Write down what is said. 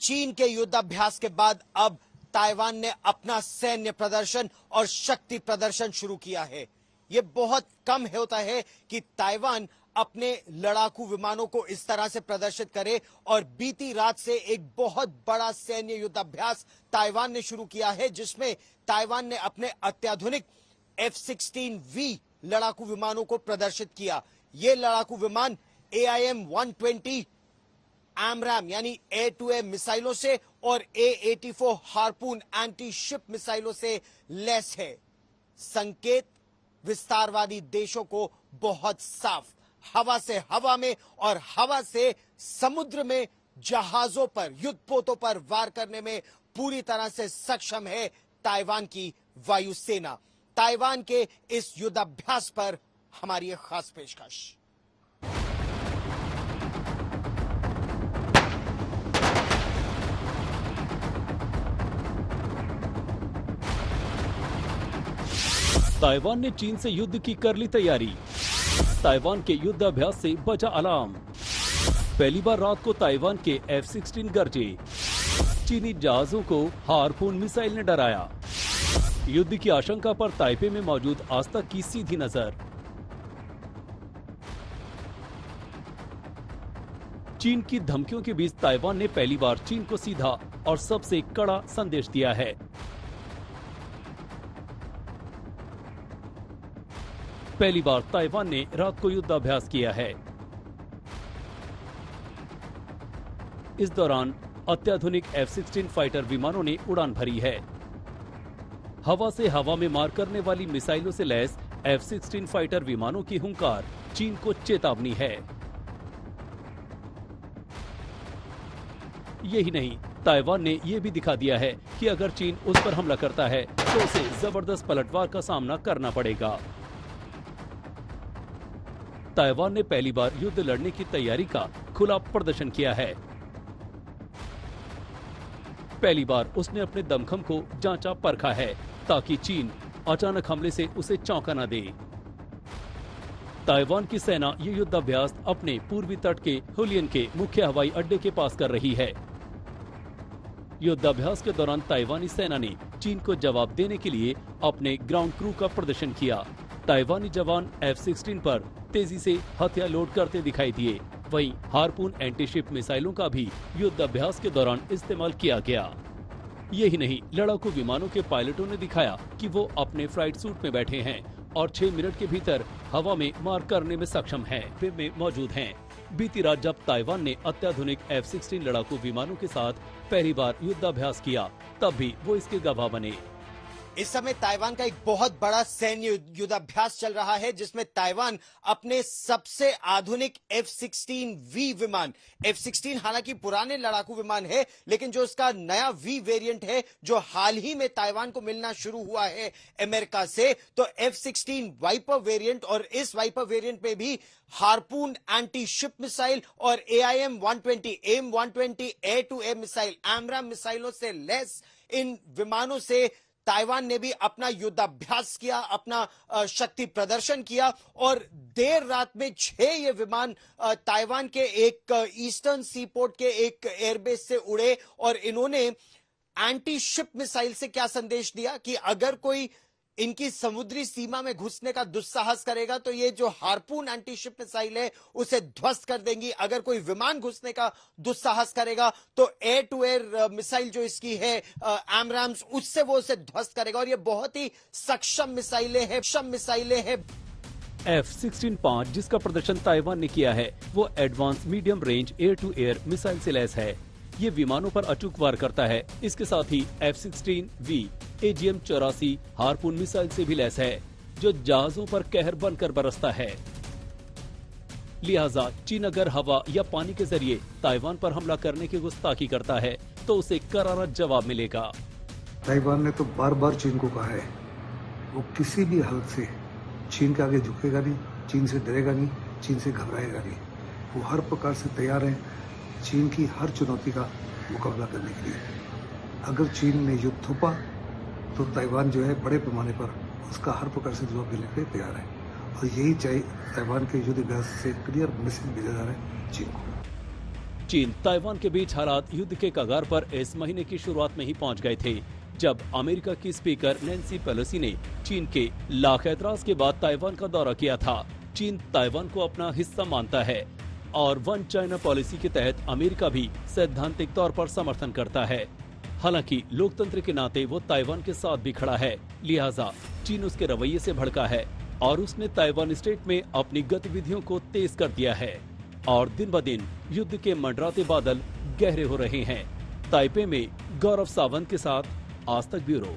चीन के युद्धाभ्यास के बाद अब ताइवान ने अपना सैन्य प्रदर्शन और शक्ति प्रदर्शन शुरू किया है। यह बहुत कम होता है कि ताइवान अपने लड़ाकू विमानों को इस तरह से प्रदर्शित करे और बीती रात से एक बहुत बड़ा सैन्य युद्धाभ्यास ताइवान ने शुरू किया है, जिसमें ताइवान ने अपने अत्याधुनिक F-16V लड़ाकू विमानों को प्रदर्शित किया। ये लड़ाकू विमान AIM-120 AMRAAM यानी एयर टू एयर मिसाइलों से और A-84 हार्पून एंटी शिप मिसाइलों से लैस है। संकेत विस्तारवादी देशों को बहुत साफ, हवा से हवा में और हवा से समुद्र में जहाजों पर, युद्धपोतों पर वार करने में पूरी तरह से सक्षम है ताइवान की वायुसेना। ताइवान के इस युद्धाभ्यास पर हमारी एक खास पेशकश। ताइवान ने चीन से युद्ध की कर ली तैयारी। ताइवान के युद्धाभ्यास से बजा अलार्म। पहली बार रात को ताइवान के F-16 गरजे। चीनी जहाजों को हार्पून मिसाइल ने डराया। युद्ध की आशंका पर ताइपे में मौजूद आज तक की सीधी नजर। चीन की धमकियों के बीच ताइवान ने पहली बार चीन को सीधा और सबसे कड़ा संदेश दिया है। पहली बार ताइवान ने रात को युद्धाभ्यास किया है। इस दौरान अत्याधुनिक F-16 फाइटर विमानों ने उड़ान भरी है। हवा से हवा में मार करने वाली मिसाइलों से लैस F-16 फाइटर विमानों की हुंकार चीन को चेतावनी है। यही नहीं, ताइवान ने यह भी दिखा दिया है कि अगर चीन उस पर हमला करता है तो उसे जबरदस्त पलटवार का सामना करना पड़ेगा। ताइवान ने पहली बार युद्ध लड़ने की तैयारी का खुला प्रदर्शन किया है। पहली बार उसने अपने दमखम को जांचा परखा है ताकि चीन अचानक हमले से उसे चौंका न दे। ताइवान की सेना ये युद्धाभ्यास अपने पूर्वी तट के हुलियन के मुख्य हवाई अड्डे के पास कर रही है। युद्धाभ्यास के दौरान ताइवानी सेना ने चीन को जवाब देने के लिए अपने ग्राउंड क्रू का प्रदर्शन किया। ताइवानी जवान F-16 पर तेजी से हथियार लोड करते दिखाई दिए। वहीं हार्पून एंटीशिप मिसाइलों का भी युद्धाभ्यास के दौरान इस्तेमाल किया गया। यही नहीं, लड़ाकू विमानों के पायलटों ने दिखाया कि वो अपने फ्लाइट सूट में बैठे हैं और 6 मिनट के भीतर हवा में मार करने में सक्षम हैं, वे में मौजूद हैं। बीती रात जब ताइवान ने अत्याधुनिक F-16 लड़ाकू विमानों के साथ पहली बार युद्धाभ्यास किया, तब भी वो इसके गवाह बने। इस समय ताइवान का एक बहुत बड़ा सैन्य युद्धाभ्यास चल रहा है, जिसमें ताइवान अपने सबसे आधुनिक F-16V विमान, F-16 हालांकि पुराने लड़ाकू विमान है, लेकिन जो इसका नया V वेरिएंट है जो हाल ही में ताइवान को मिलना शुरू हुआ है अमेरिका से, तो F-16 वाइपर वेरिएंट, और इस वाइपर वेरिएंट में भी हार्पून एंटी शिप मिसाइल और AIM-120 air to air missile, AMRAAM मिसाइलों से लैस इन विमानों से ताइवान ने भी अपना युद्धाभ्यास किया, अपना शक्ति प्रदर्शन किया। और देर रात में 6 ये विमान ताइवान के एक ईस्टर्न सीपोर्ट के एक एयरबेस से उड़े और इन्होंने एंटी शिप मिसाइल से क्या संदेश दिया कि अगर कोई इनकी समुद्री सीमा में घुसने का दुस्साहस करेगा तो ये जो हार्पून एंटी शिप मिसाइल है उसे ध्वस्त कर देंगी। अगर कोई विमान घुसने का दुस्साहस करेगा तो एयर टू एयर मिसाइल जो इसकी है AMRAAMs, उससे वो उसे ध्वस्त करेगा। और ये बहुत ही सक्षम मिसाइलें हैं। F-16-5 जिसका प्रदर्शन ताइवान ने किया है वो advance medium range air to air missile से लैस है। ये विमानों पर अचूक वार करता है। इसके साथ ही F-16V AGM-84 हार्पून मिसाइल से भी लैस है जो जहाजों पर कहर बनकर बरसता है। लिहाजा चीन अगर हवा या पानी के जरिए ताइवान पर हमला करने की गुस्ताखी करता है तो उसे करारा जवाब मिलेगा। ताइवान ने तो बार बार चीन को कहा है वो किसी भी हालत से चीन के आगे झुकेगा नहीं, चीन से डरेगा नहीं, चीन से घबराएगा नहीं। वो हर प्रकार से तैयार है चीन की हर चुनौती का मुकाबला करने के लिए। अगर चीन ने युद्ध थोपा तो ताइवान जो है बड़े पैमाने पर उसका हर प्रकार से जवाब देने के लिए तैयार है। और यही चाहिए ताइवान के युद्ध अभ्यास से क्लियर मैसेज भेजा जा रहा है चीन को। चीन ताइवान के बीच हालात युद्ध के कगार पर इस महीने की शुरुआत में ही पहुंच गए थे, जब अमेरिका की स्पीकर नैन्सी पेलोसी ने चीन के लाख ऐतराज के बाद ताइवान का दौरा किया था। चीन ताइवान को अपना हिस्सा मानता है और वन चाइना पॉलिसी के तहत अमेरिका भी सैद्धांतिक तौर पर समर्थन करता है। हालांकि लोकतंत्र के नाते वो ताइवान के साथ भी खड़ा है, लिहाजा चीन उसके रवैये से भड़का है और उसने ताइवान स्टेट में अपनी गतिविधियों को तेज कर दिया है और दिन ब दिन युद्ध के मंडराते बादल गहरे हो रहे हैं। ताइपे में गौरव सावंत के साथ आज तक ब्यूरो।